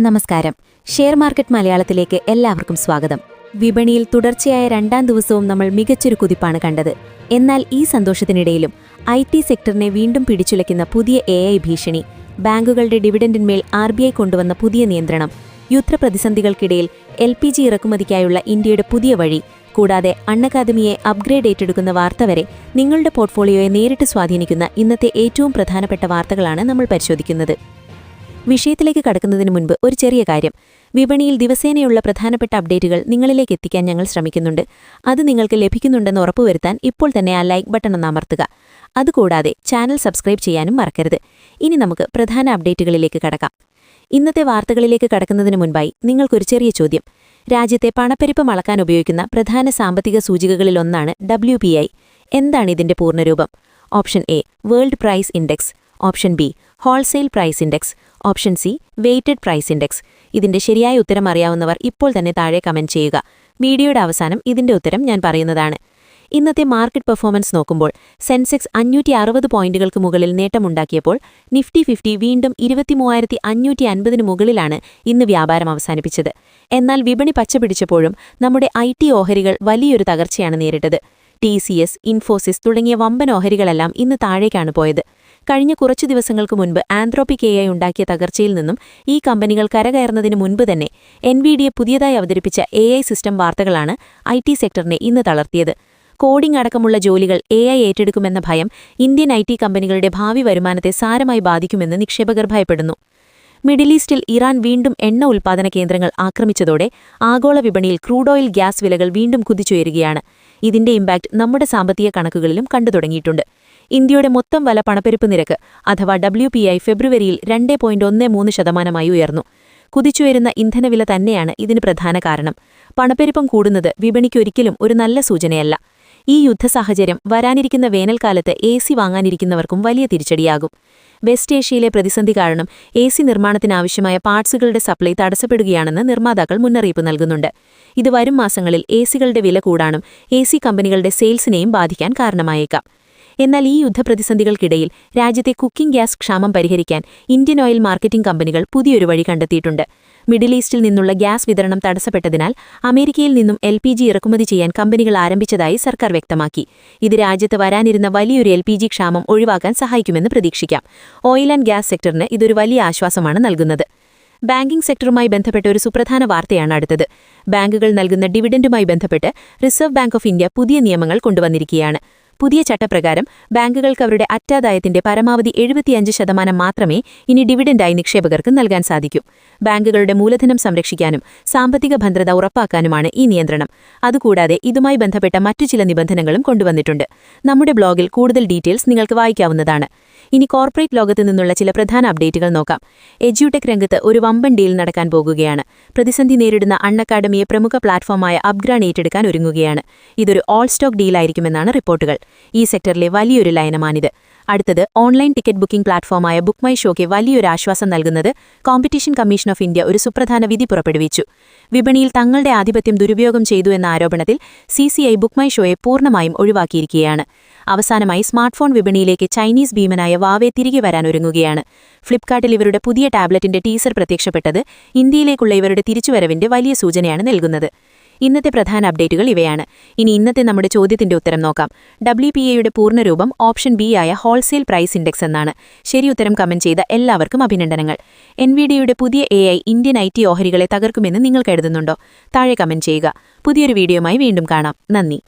നമസ്കാരം. Share market മലയാളത്തിലേക്ക് എല്ലാവർക്കും സ്വാഗതം. വിപണിയിൽ തുടർച്ചയായ രണ്ടാം ദിവസവും നമ്മൾ മികച്ചൊരു കുതിപ്പാണ് കണ്ടത്. എന്നാൽ ഈ സന്തോഷത്തിനിടയിലും IT സെക്ടറിനെ വീണ്ടും പിടിച്ചുലയ്ക്കുന്ന പുതിയ AI ഭീഷണി, ബാങ്കുകളുടെ ഡിവിഡൻഡിന്മേൽ RBI കൊണ്ടുവന്ന പുതിയ നിയന്ത്രണം, യുദ്ധപ്രതിസന്ധികൾക്കിടയിൽ LPG ഇറക്കുമതിക്കായുള്ള ഇന്ത്യയുടെ പുതിയ വഴി, കൂടാതെ അൺഅക്കാദമിയെ അപ്ഗ്രേഡ് ഏറ്റെടുക്കുന്ന വാർത്ത വരെ നിങ്ങളുടെ പോർട്ട്ഫോളിയോയെ നേരിട്ട് സ്വാധീനിക്കുന്ന ഇന്നത്തെ ഏറ്റവും പ്രധാനപ്പെട്ട വാർത്തകളാണ് നമ്മൾ പരിശോധിക്കുന്നത്. വിഷയത്തിലേക്ക് കടക്കുന്നതിന് മുൻപ് ഒരു ചെറിയ കാര്യം. വിപണിയിൽ ദിവസേനയുള്ള പ്രധാനപ്പെട്ട അപ്ഡേറ്റുകൾ നിങ്ങളിലേക്ക് എത്തിക്കാൻ ഞങ്ങൾ ശ്രമിക്കുന്നുണ്ട്. അത് നിങ്ങൾക്ക് ലഭിക്കുന്നുണ്ടെന്ന് ഉറപ്പുവരുത്താൻ ഇപ്പോൾ തന്നെ ആ ലൈക്ക് ബട്ടൺ ഒന്ന് അമർത്തുക. അതുകൂടാതെ ചാനൽ സബ്സ്ക്രൈബ് ചെയ്യാനും മറക്കരുത്. ഇനി നമുക്ക് പ്രധാന അപ്ഡേറ്റുകളിലേക്ക് കടക്കാം. ഇന്നത്തെ വാർത്തകളിലേക്ക് കടക്കുന്നതിന് മുൻപായി നിങ്ങൾക്കൊരു ചെറിയ ചോദ്യം. രാജ്യത്തെ പണപ്പെരുപ്പം അളക്കാൻ ഉപയോഗിക്കുന്ന പ്രധാന സാമ്പത്തിക സൂചികകളിലൊന്നാണ് WPI. എന്താണ് ഇതിന്റെ പൂർണ്ണരൂപം? Option A world price index, option B wholesale price index, option C weighted price index. ഇതിന്റെ ശരിയായ ഉത്തരം അറിയാവുന്നവർ ഇപ്പോൾ തന്നെ താഴെ കമന്റ് ചെയ്യുക. വീഡിയോയുടെ അവസാനം ഇതിന്റെ ഉത്തരം ഞാൻ പറയുന്നതാണ്. ഇന്നത്തെ മാർക്കറ്റ് പെർഫോമൻസ് നോക്കുമ്പോൾ സെൻസെക്സ് 560 പോയിന്റുകൾക്ക് മുകളിൽ നേട്ടമുണ്ടാക്കിയപ്പോൾ നിഫ്റ്റി 50 വീണ്ടും 23,550 മുകളിലാണ് ഇന്ന് വ്യാപാരം അവസാനിപ്പിച്ചത്. എന്നാൽ വിപണി പച്ചപിടിച്ചപ്പോഴും നമ്മുടെ IT ഓഹരികൾ വലിയൊരു തകർച്ചയാണ് നേരിട്ടത്. TCS, ഇൻഫോസിസ് തുടങ്ങിയ വമ്പൻ ഓഹരികളെല്ലാം ഇന്ന് താഴേക്കാണ് പോയത്. കഴിഞ്ഞ കുറച്ചു ദിവസങ്ങൾക്ക് മുൻപ് ആന്ത്രോപിക് AI ഉണ്ടാക്കിയ തകർച്ചയിൽ നിന്നും ഈ കമ്പനികൾ കരകയറുന്നതിന് മുൻപ് തന്നെ NVIDIA പുതിയതായി അവതരിപ്പിച്ച AI സിസ്റ്റം വാർത്തകളാണ് IT സെക്ടറിനെ ഇന്ന് തളർത്തിയത്. കോഡിംഗ് അടക്കമുള്ള ജോലികൾ AI ഏറ്റെടുക്കുമെന്ന ഭയം ഇന്ത്യൻ IT കമ്പനികളുടെ ഭാവി വരുമാനത്തെ സാരമായി ബാധിക്കുമെന്ന് നിക്ഷേപകർ ഭയപ്പെടുന്നു. മിഡിൽ ഈസ്റ്റിൽ ഇറാൻ വീണ്ടും എണ്ണ ഉൽപ്പാദന കേന്ദ്രങ്ങൾ ആക്രമിച്ചതോടെ ആഗോള വിപണിയിൽ ക്രൂഡ് ഓയിൽ ഗ്യാസ് വിലകൾ വീണ്ടും കുതിച്ചുയരുകയാണ്. ഇതിന്റെ ഇമ്പാക്ട് നമ്മുടെ സാമ്പത്തിക കണക്കുകളിലും കണ്ടു തുടങ്ങിയിട്ടുണ്ട്. ഇന്ത്യയുടെ മൊത്തം വല പണപ്പെരുപ്പ് നിരക്ക് അഥവാ WPI ഫെബ്രുവരിയിൽ 2.13% ഉയർന്നു. കുതിച്ചുയരുന്ന ഇന്ധനവില തന്നെയാണ് ഇതിന് പ്രധാന കാരണം. പണപ്പെരുപ്പം കൂടുന്നത് വിപണിക്കൊരിക്കലും ഒരു നല്ല സൂചനയല്ല. ഈ യുദ്ധസാഹചര്യം വരാനിരിക്കുന്ന വേനൽക്കാലത്ത് AC വാങ്ങാനിരിക്കുന്നവർക്കും വലിയ തിരിച്ചടിയാകും. വെസ്റ്റ് ഏഷ്യയിലെ പ്രതിസന്ധി കാരണം AC നിർമ്മാണത്തിനാവശ്യമായ പാർട്സുകളുടെ സപ്ലൈ തടസ്സപ്പെടുകയാണെന്ന് നിർമ്മാതാക്കൾ മുന്നറിയിപ്പ് നൽകുന്നുണ്ട്. ഇത് വരും മാസങ്ങളിൽ ACകളുടെ വില കൂടാനും AC കമ്പനികളുടെ സെയിൽസിനെയും ബാധിക്കാൻ കാരണമായേക്കാം. എന്നാൽ ഈ യുദ്ധപ്രതിസന്ധികൾക്കിടയിൽ രാജ്യത്തെ കുക്കിംഗ് ഗ്യാസ് ക്ഷാമം പരിഹരിക്കാൻ ഇന്ത്യൻ ഓയിൽ മാർക്കറ്റിംഗ് കമ്പനികൾ പുതിയൊരു വഴി കണ്ടെത്തിയിട്ടുണ്ട്. മിഡിൽ ഈസ്റ്റിൽ നിന്നുള്ള ഗ്യാസ് വിതരണം തടസ്സപ്പെട്ടതിനാൽ അമേരിക്കയിൽ നിന്നും LPG ഇറക്കുമതി ചെയ്യാൻ കമ്പനികൾ ആരംഭിച്ചതായി സർക്കാർ വ്യക്തമാക്കി. ഇത് രാജ്യത്ത് വരാനിരുന്ന വലിയൊരു LPG ക്ഷാമം ഒഴിവാക്കാൻ സഹായിക്കുമെന്ന് പ്രതീക്ഷിക്കാം. ഓയിൽ ആൻഡ് ഗ്യാസ് സെക്ടറിന് ഇതൊരു വലിയ ആശ്വാസമാണ് നൽകുന്നത്. ബാങ്കിംഗ് സെക്ടറുമായി ബന്ധപ്പെട്ട ഒരു സുപ്രധാന വാർത്തയാണ് അടുത്തത്. ബാങ്കുകൾ നൽകുന്ന ഡിവിഡൻഡുമായി ബന്ധപ്പെട്ട് റിസർവ് ബാങ്ക് ഓഫ് ഇന്ത്യ പുതിയ നിയമങ്ങൾ കൊണ്ടുവന്നിരിക്കുകയാണ്. പുതിയ ചട്ടപ്രകാരം ബാങ്കുകൾക്ക് അവരുടെ അറ്റാദായത്തിന്റെ പരമാവധി 75% മാത്രമേ ഇനി ഡിവിഡൻഡായി നിക്ഷേപകർക്ക് നൽകാൻ സാധിക്കൂ. ബാങ്കുകളുടെ മൂലധനം സംരക്ഷിക്കാനും സാമ്പത്തിക ഭദ്രത ഉറപ്പാക്കാനുമാണ് ഈ നിയന്ത്രണം. അതുകൂടാതെ ഇതുമായി ബന്ധപ്പെട്ട മറ്റു ചില നിബന്ധനകളും കൊണ്ടുവന്നിട്ടുണ്ട്. നമ്മുടെ ബ്ലോഗിൽ കൂടുതൽ ഡീറ്റെയിൽസ് നിങ്ങൾക്ക് വായിക്കാവുന്നതാണ്. ഇനി കോർപ്പറേറ്റ് ലോകത്തു നിന്നുള്ള ചില പ്രധാന അപ്ഡേറ്റുകൾ നോക്കാം. എഡ്യൂടെക് രംഗത്ത് ഒരു വമ്പൻ ഡീൽ നടക്കാൻ പോകുകയാണ്. പ്രതിസന്ധി നേരിടുന്ന അൺഅക്കാഡമിയെ പ്രമുഖ പ്ലാറ്റ്ഫോമായ അപ്ഗ്രാഡ് ഏറ്റെടുക്കാൻ ഒരുങ്ങുകയാണ്. ഇതൊരു ഓൾ സ്റ്റോക്ക് ഡീലായിരിക്കുമെന്നാണ് റിപ്പോർട്ടുകൾ. ഈ സെക്ടറിലെ വലിയൊരു ലയനമാണിത്. അടുത്തത് ഓൺലൈൻ ടിക്കറ്റ് ബുക്കിംഗ് പ്ലാറ്റ്ഫോമായ ബുക്ക് മൈ ഷോയ്ക്ക് വലിയൊരു ആശ്വാസം നൽകുന്നത് കോമ്പറ്റീഷൻ കമ്മീഷൻ ഓഫ് ഇന്ത്യ ഒരു സുപ്രധാന വിധി പുറപ്പെടുവിച്ചു. വിപണിയിൽ തങ്ങളുടെ ആധിപത്യം ദുരുപയോഗം ചെയ്തു എന്ന ആരോപണത്തിൽ CCI ബുക്ക് മൈ ഷോയെ പൂർണ്ണമായും ഒഴിവാക്കിയിരിക്കുകയാണ്. അവസാനമായി സ്മാർട്ട്ഫോൺ വിപണിയിലേക്ക് ചൈനീസ് ഭീമനായ വാവേ തിരികെ വരാനൊരുങ്ങുകയാണ്. ഫ്ലിപ്കാർട്ടിൽ ഇവരുടെ പുതിയ ടാബ്ലറ്റിന്റെ ടീസർ പ്രത്യക്ഷപ്പെട്ടത് ഇന്ത്യയിലേക്കുള്ള ഇവരുടെ തിരിച്ചുവരവിന്റെ വലിയ സൂചനയാണ് നൽകുന്നത്. ഇന്നത്തെ പ്രധാന അപ്ഡേറ്റുകൾ ഇവയാണ്. ഇനി ഇന്നത്തെ നമ്മുടെ ചോദ്യത്തിന്റെ ഉത്തരം നോക്കാം. WPIയുടെ പൂർണ്ണരൂപം ഓപ്ഷൻ ബി ആയ ഹോൾസെയിൽ പ്രൈസ് ഇൻഡെക്സ് എന്നാണ്. ശരി ഉത്തരം കമന്റ് ചെയ്ത എല്ലാവർക്കും അഭിനന്ദനങ്ങൾ. NVIDIയുടെ പുതിയ AI ഇന്ത്യൻ IT ഓഹരികളെ തകർക്കുമെന്ന് നിങ്ങൾ കരുതുന്നുണ്ടോ? താഴെ കമന്റ് ചെയ്യുക. പുതിയൊരു വീഡിയോയുമായി വീണ്ടും കാണാം. നന്ദി.